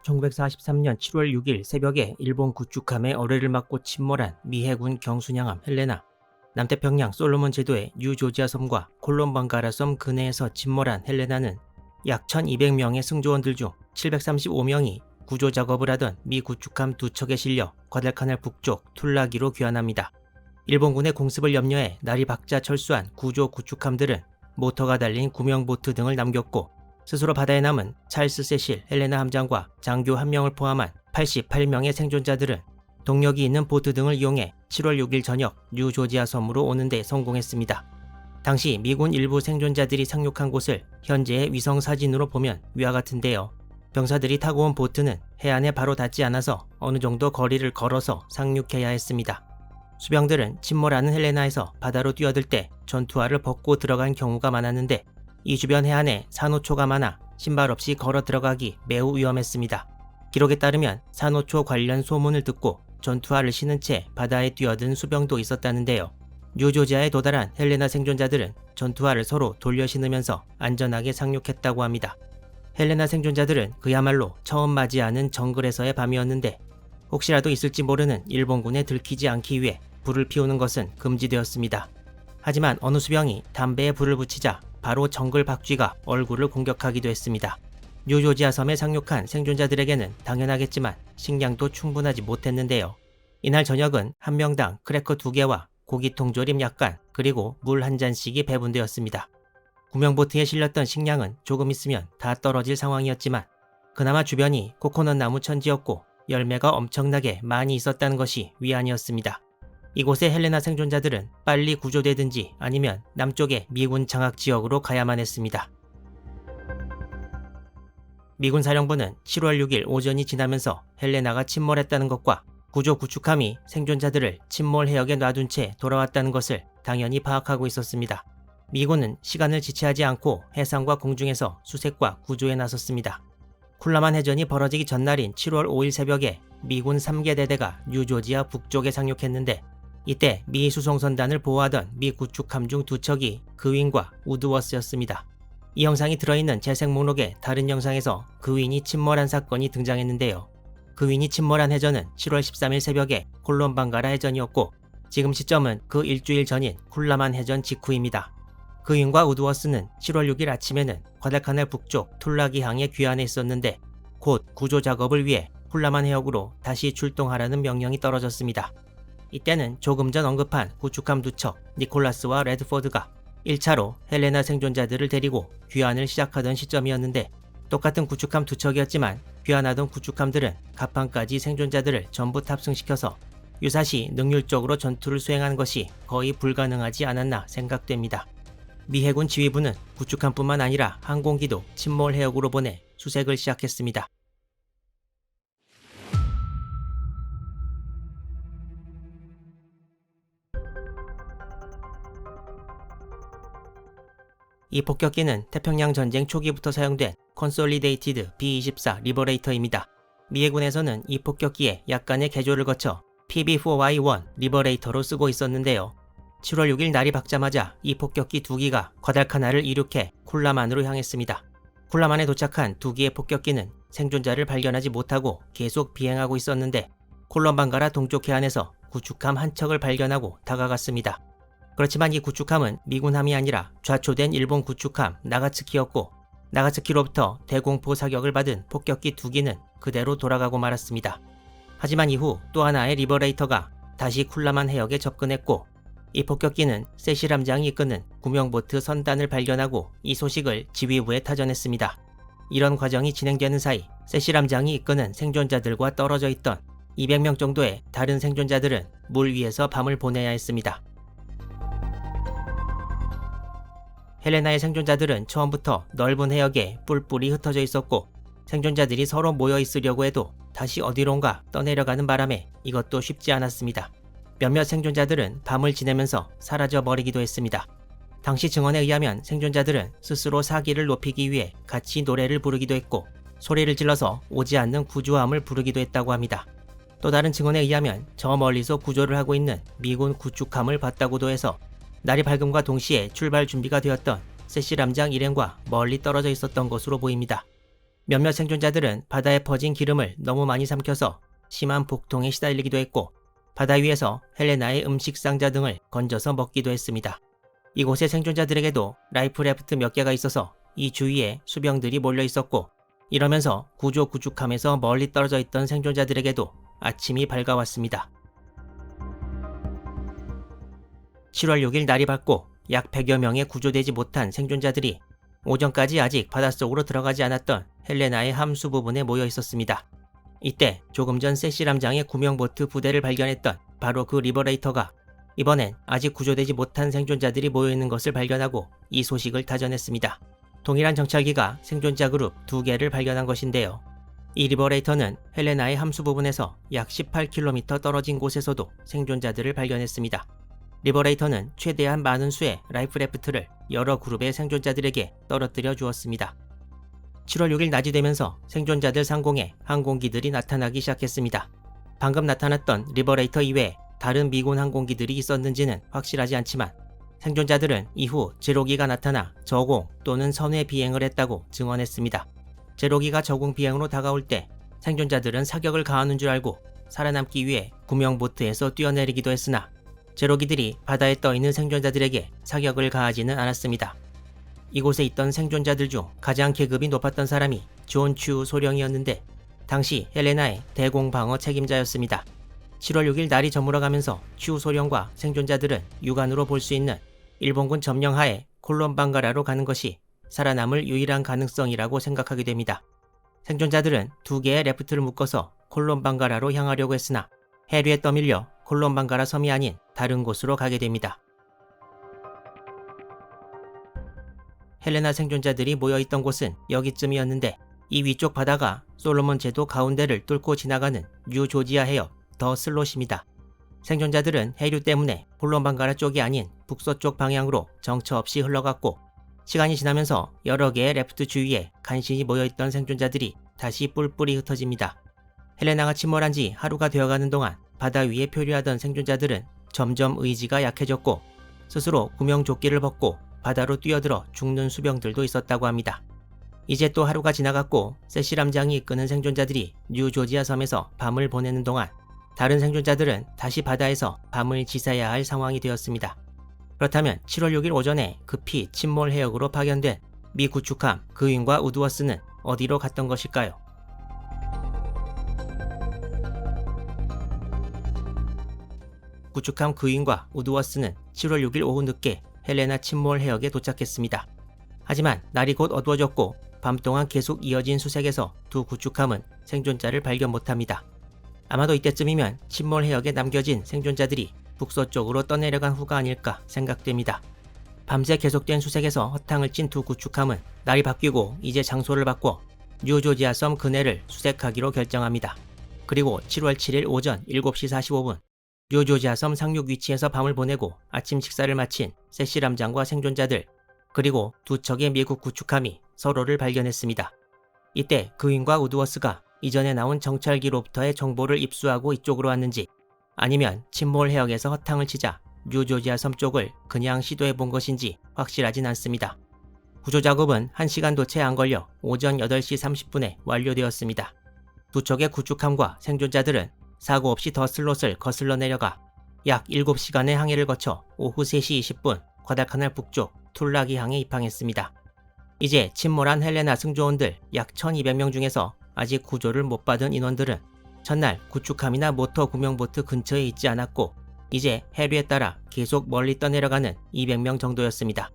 1943년 7월 6일 새벽에 일본 구축함의 어뢰를 맞고 침몰한 미 해군 경순양함 헬레나. 남태평양 솔로몬 제도의 뉴조지아 섬과 콜롬반가라 섬 근해에서 침몰한 헬레나는 약 1200명의 승조원들 중 735명이 구조 작업을 하던 미 구축함 두 척에 실려 과달카날 북쪽 툴라기로 귀환합니다. 일본군의 공습을 염려해 날이 밝자 철수한 구조 구축함들은 모터가 달린 구명보트 등을 남겼고, 스스로 바다에 남은 찰스 세실 헬레나 함장과 장교 1명을 포함한 88명의 생존자들은 동력이 있는 보트 등을 이용해 7월 6일 저녁 뉴조지아 섬으로 오는 데 성공했습니다. 당시 미군 일부 생존자들이 상륙한 곳을 현재의 위성 사진으로 보면 위와 같은데요. 병사들이 타고 온 보트는 해안에 바로 닿지 않아서 어느 정도 거리를 걸어서 상륙해야 했습니다. 수병들은 침몰하는 헬레나에서 바다로 뛰어들 때 전투화를 벗고 들어간 경우가 많았는데, 이 주변 해안에 산호초가 많아 신발 없이 걸어 들어가기 매우 위험했습니다. 기록에 따르면 산호초 관련 소문을 듣고 전투화를 신은 채 바다에 뛰어든 수병도 있었다는데요. 뉴조지아에 도달한 헬레나 생존자들은 전투화를 서로 돌려 신으면서 안전하게 상륙했다고 합니다. 헬레나 생존자들은 그야말로 처음 맞이하는 정글에서의 밤이었는데, 혹시라도 있을지 모르는 일본군에 들키지 않기 위해 불을 피우는 것은 금지되었습니다. 하지만 어느 수병이 담배에 불을 붙이자 바로 정글 박쥐가 얼굴을 공격하기도 했습니다. 뉴조지아 섬에 상륙한 생존자들에게는 당연하겠지만 식량도 충분하지 못했는데요. 이날 저녁은 한 명당 크래커 2개와 고기통 조림 약간, 그리고 물 한 잔씩이 배분되었습니다. 구명보트에 실렸던 식량은 조금 있으면 다 떨어질 상황이었지만, 그나마 주변이 코코넛 나무 천지였고 열매가 엄청나게 많이 있었다는 것이 위안이었습니다. 이곳의 헬레나 생존자들은 빨리 구조되든지 아니면 남쪽의 미군 장악 지역으로 가야만 했습니다. 미군 사령부는 7월 6일 오전이 지나면서 헬레나가 침몰했다는 것과 구조 구축함이 생존자들을 침몰 해역에 놔둔 채 돌아왔다는 것을 당연히 파악하고 있었습니다. 미군은 시간을 지체하지 않고 해상과 공중에서 수색과 구조에 나섰습니다. 쿨라만 해전이 벌어지기 전날인 7월 5일 새벽에 미군 3개 대대가 뉴조지아 북쪽에 상륙했는데, 이때 미 수송선단을 보호하던 미 구축함 중 2척이 그윈과 우드워스였습니다. 이 영상이 들어있는 재생 목록의 다른 영상에서 그윈이 침몰한 사건이 등장했는데요. 그윈이 침몰한 해전은 7월 13일 새벽에 콜롬반가라 해전이었고, 지금 시점은 그 일주일 전인 쿨라만 해전 직후입니다. 그윈과 우드워스는 7월 6일 아침에는 과달카날 북쪽 툴라기항에 귀환해 있었는데, 곧 구조 작업을 위해 쿨라만 해역으로 다시 출동하라는 명령이 떨어졌습니다. 이때는 조금 전 언급한 구축함 2척 니콜라스와 레드포드가 1차로 헬레나 생존자들을 데리고 귀환을 시작하던 시점이었는데, 똑같은 구축함 2척이었지만 귀환하던 구축함들은 갑판까지 생존자들을 전부 탑승시켜서 유사시 능률적으로 전투를 수행하는 것이 거의 불가능하지 않았나 생각됩니다. 미 해군 지휘부는 구축함뿐만 아니라 항공기도 침몰 해역으로 보내 수색을 시작했습니다. 이 폭격기는 태평양 전쟁 초기부터 사용된 컨솔리데이티드 B-24 리버레이터입니다. 미 해군에서는 이 폭격기에 약간의 개조를 거쳐 PB-4Y1 리버레이터로 쓰고 있었는데요. 7월 6일 날이 밝자마자 이 폭격기 2기가 과달카날을 이륙해 쿨라만으로 향했습니다. 쿨라만에 도착한 2기의 폭격기는 생존자를 발견하지 못하고 계속 비행하고 있었는데, 콜롬반가라 동쪽 해안에서 구축함 한 척을 발견하고 다가갔습니다. 그렇지만 이 구축함은 미군함이 아니라 좌초된 일본 구축함 나가츠키였고, 나가츠키로부터 대공포 사격을 받은 폭격기 2기는 그대로 돌아가고 말았습니다. 하지만 이후 또 하나의 리버레이터가 다시 쿨라만 해역에 접근했고, 이 폭격기는 세실 함장이 이끄는 구명보트 선단을 발견하고 이 소식을 지휘부에 타전했습니다. 이런 과정이 진행되는 사이 세실 함장이 이끄는 생존자들과 떨어져 있던 200명 정도의 다른 생존자들은 물 위에서 밤을 보내야 했습니다. 헬레나의 생존자들은 처음부터 넓은 해역에 뿔뿔이 흩어져 있었고, 생존자들이 서로 모여 있으려고 해도 다시 어디론가 떠내려가는 바람에 이것도 쉽지 않았습니다. 몇몇 생존자들은 밤을 지내면서 사라져 버리기도 했습니다. 당시 증언에 의하면 생존자들은 스스로 사기를 높이기 위해 같이 노래를 부르기도 했고, 소리를 질러서 오지 않는 구조함을 부르기도 했다고 합니다. 또 다른 증언에 의하면 저 멀리서 구조를 하고 있는 미군 구축함을 봤다고도 해서 날이 밝음과 동시에 출발 준비가 되었던 세실 함장 일행과 멀리 떨어져 있었던 것으로 보입니다. 몇몇 생존자들은 바다에 퍼진 기름을 너무 많이 삼켜서 심한 복통에 시달리기도 했고 바다 위에서 헬레나의 음식 상자 등을 건져서 먹기도 했습니다. 이곳의 생존자들에게도 라이프 래프트 몇 개가 있어서 이 주위에 수병들이 몰려 있었고 이러면서 구조구축함에서 멀리 떨어져 있던 생존자들에게도 아침이 밝아왔습니다. 7월 6일 날이 밝고 약 100여 명의 구조되지 못한 생존자들이 오전까지 아직 바닷속으로 들어가지 않았던 헬레나의 함수 부분에 모여 있었습니다. 이때 조금 전 세시람장의 구명보트 부대를 발견했던 바로 그 리버레이터가 이번엔 아직 구조되지 못한 생존자들이 모여있는 것을 발견하고 이 소식을 다 전했습니다. 동일한 정찰기가 생존자 그룹 2개를 발견한 것인데요. 이 리버레이터는 헬레나의 함수 부분에서 약 18km 떨어진 곳에서도 생존자들을 발견했습니다. 리버레이터는 최대한 많은 수의 라이프 래프트를 여러 그룹의 생존자들에게 떨어뜨려 주었습니다. 7월 6일 낮이 되면서 생존자들 상공에 항공기들이 나타나기 시작했습니다. 방금 나타났던 리버레이터 이외에 다른 미군 항공기들이 있었는지는 확실하지 않지만 생존자들은 이후 제로기가 나타나 저공 또는 선회 비행을 했다고 증언했습니다. 제로기가 저공 비행으로 다가올 때 생존자들은 사격을 가하는 줄 알고 살아남기 위해 구명보트에서 뛰어내리기도 했으나 제로기들이 바다에 떠있는 생존자들에게 사격을 가하지는 않았습니다. 이곳에 있던 생존자들 중 가장 계급이 높았던 사람이 존 추 소령이었는데 당시 헬레나의 대공방어 책임자였습니다. 7월 6일 날이 저물어가면서 추 소령과 생존자들은 육안으로 볼 수 있는 일본군 점령하에 콜롬방가라로 가는 것이 살아남을 유일한 가능성이라고 생각하게 됩니다. 생존자들은 2개의 래프트를 묶어서 콜롬방가라로 향하려고 했으나 해류에 떠밀려 콜롬방가라 섬이 아닌 다른 곳으로 가게 됩니다. 헬레나 생존자들이 모여있던 곳은 여기쯤이었는데 이 위쪽 바다가 솔로몬 제도 가운데를 뚫고 지나가는 뉴 조지아 해협 더 슬롯입니다. 생존자들은 해류 때문에 콜롬방가라 쪽이 아닌 북서쪽 방향으로 정처 없이 흘러갔고 시간이 지나면서 여러 개의 래프트 주위에 간신히 모여있던 생존자들이 다시 뿔뿔이 흩어집니다. 헬레나가 침몰한 지 하루가 되어가는 동안 바다 위에 표류하던 생존자들은 점점 의지가 약해졌고 스스로 구명조끼를 벗고 바다로 뛰어들어 죽는 수병들도 있었다고 합니다. 이제 또 하루가 지나갔고 세시람장이 이끄는 생존자들이 뉴 조지아 섬에서 밤을 보내는 동안 다른 생존자들은 다시 바다에서 밤을 지새야 할 상황이 되었습니다. 그렇다면 7월 6일 오전에 급히 침몰 해역으로 파견된 미 구축함 그윈과 우드워스는 어디로 갔던 것일까요? 구축함 그윈과 우드워스는 7월 6일 오후 늦게 헬레나 침몰 해역에 도착했습니다. 하지만 날이 곧 어두워졌고 밤 동안 계속 이어진 수색에서 두 구축함은 생존자를 발견 못합니다. 아마도 이때쯤이면 침몰 해역에 남겨진 생존자들이 북서쪽으로 떠내려간 후가 아닐까 생각됩니다. 밤새 계속된 수색에서 허탕을 친 두 구축함은 날이 바뀌고 이제 장소를 바꿔 뉴조지아 섬 근해를 수색하기로 결정합니다. 그리고 7월 7일 오전 7시 45분 뉴조지아 섬 상륙 위치에서 밤을 보내고 아침 식사를 마친 세시람장과 생존자들 그리고 두 척의 미국 구축함이 서로를 발견했습니다. 이때 그윈과 우드워스가 이전에 나온 정찰기로부터의 정보를 입수하고 이쪽으로 왔는지 아니면 침몰 해역에서 허탕을 치자 뉴조지아 섬 쪽을 그냥 시도해본 것인지 확실하진 않습니다. 구조작업은 1시간도 채 안 걸려 오전 8시 30분에 완료되었습니다. 두 척의 구축함과 생존자들은 사고 없이 더 슬롯을 거슬러 내려가 약 7시간의 항해를 거쳐 오후 3시 20분 과달카날 북쪽 툴라기 항에 입항했습니다. 이제 침몰한 헬레나 승조원들 약 1200명 중에서 아직 구조를 못 받은 인원들은 전날 구축함이나 모터 구명보트 근처에 있지 않았고 이제 해류에 따라 계속 멀리 떠내려가는 200명 정도였습니다.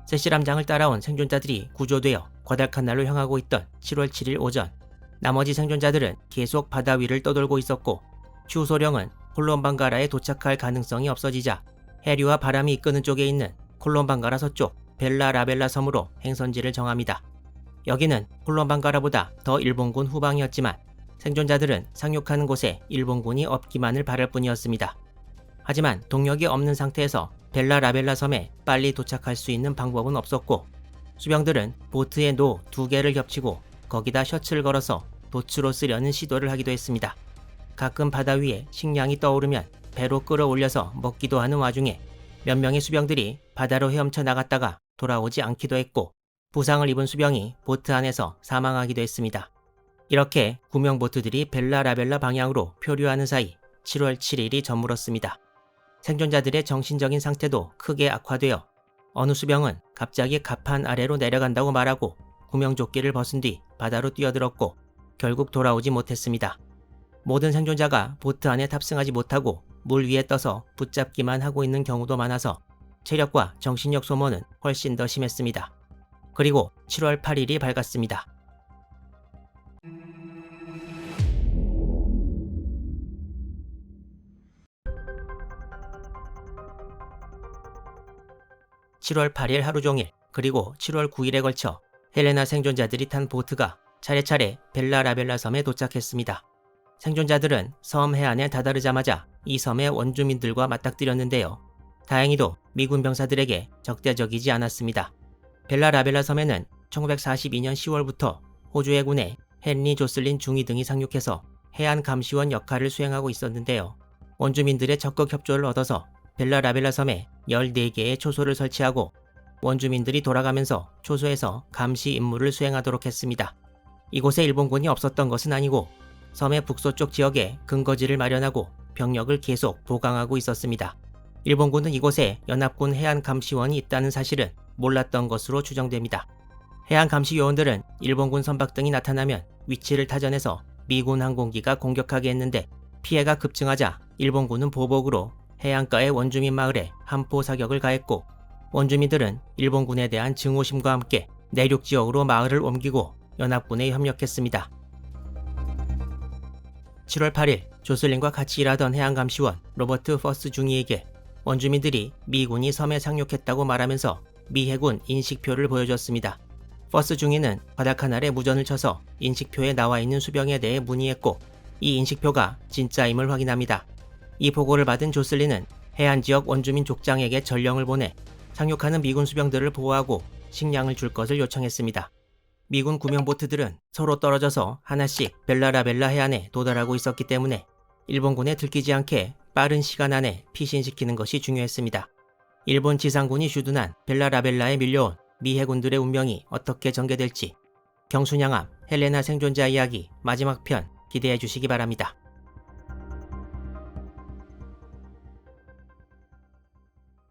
세시람장을 따라온 생존자들이 구조되어 과달카날로 향하고 있던 7월 7일 오전 나머지 생존자들은 계속 바다 위를 떠돌고 있었고 추소령은 콜롬방가라에 도착할 가능성이 없어지자 해류와 바람이 이끄는 쪽에 있는 콜롬방가라 서쪽 벨라라벨라 섬으로 행선지를 정합니다. 여기는 콜롬방가라보다 더 일본군 후방이었지만 생존자들은 상륙하는 곳에 일본군이 없기만을 바랄 뿐이었습니다. 하지만 동력이 없는 상태에서 벨라라벨라 섬에 빨리 도착할 수 있는 방법은 없었고 수병들은 보트에 노 2개를 겹치고 거기다 셔츠를 걸어서 도추로 쓰려는 시도를 하기도 했습니다. 가끔 바다 위에 식량이 떠오르면 배로 끌어올려서 먹기도 하는 와중에 몇 명의 수병들이 바다로 헤엄쳐 나갔다가 돌아오지 않기도 했고 부상을 입은 수병이 보트 안에서 사망하기도 했습니다. 이렇게 구명 보트들이 벨라라벨라 방향으로 표류하는 사이 7월 7일이 저물었습니다. 생존자들의 정신적인 상태도 크게 악화되어 어느 수병은 갑자기 갑판 아래로 내려간다고 말하고 구명조끼를 벗은 뒤 바다로 뛰어들었고 결국 돌아오지 못했습니다. 모든 생존자가 보트 안에 탑승하지 못하고 물 위에 떠서 붙잡기만 하고 있는 경우도 많아서 체력과 정신력 소모는 훨씬 더 심했습니다. 그리고 7월 8일이 밝았습니다. (7월 8일) 하루 종일 그리고 7월 9일에 걸쳐 헬레나 생존자들이 탄 보트가 차례차례 벨라라벨라 섬에 도착했습니다. 생존자들은 섬 해안에 다다르자마자 이 섬의 원주민들과 맞닥뜨렸는데요. 다행히도 미군 병사들에게 적대적이지 않았습니다. 벨라라벨라 섬에는 1942년 10월부터 호주 해군의 헨리 조슬린 중위 등이 상륙해서 해안 감시원 역할을 수행하고 있었는데요. 원주민들의 적극 협조를 얻어서 벨라라벨라 섬에 14개의 초소를 설치하고 원주민들이 돌아가면서 초소에서 감시 임무를 수행하도록 했습니다. 이곳에 일본군이 없었던 것은 아니고 섬의 북서쪽 지역에 근거지를 마련하고 병력을 계속 보강하고 있었습니다. 일본군은 이곳에 연합군 해안감시원이 있다는 사실은 몰랐던 것으로 추정됩니다. 해안감시요원들은 일본군 선박 등이 나타나면 위치를 타전해서 미군 항공기가 공격하게 했는데 피해가 급증하자 일본군은 보복으로 해안가의 원주민 마을에 함포 사격을 가했고 원주민들은 일본군에 대한 증오심과 함께 내륙 지역으로 마을을 옮기고 연합군에 협력했습니다. 7월 8일 조슬린과 같이 일하던 해안감시원 로버트 퍼스 중위에게 원주민들이 미군이 섬에 상륙했다고 말하면서 미 해군 인식표를 보여줬습니다. 퍼스 중위는 바닥 하나에 무전을 쳐서 인식표에 나와 있는 수병에 대해 문의했고 이 인식표가 진짜임을 확인합니다. 이 보고를 받은 조슬린은 해안지역 원주민 족장에게 전령을 보내 상륙하는 미군 수병들을 보호하고 식량을 줄 것을 요청했습니다. 미군 구명보트들은 서로 떨어져서 하나씩 벨라라벨라 해안에 도달하고 있었기 때문에 일본군에 들키지 않게 빠른 시간 안에 피신시키는 것이 중요했습니다. 일본 지상군이 주둔한 벨라라벨라에 밀려온 미 해군들의 운명이 어떻게 전개될지 경순양함 헬레나 생존자 이야기 마지막 편 기대해 주시기 바랍니다.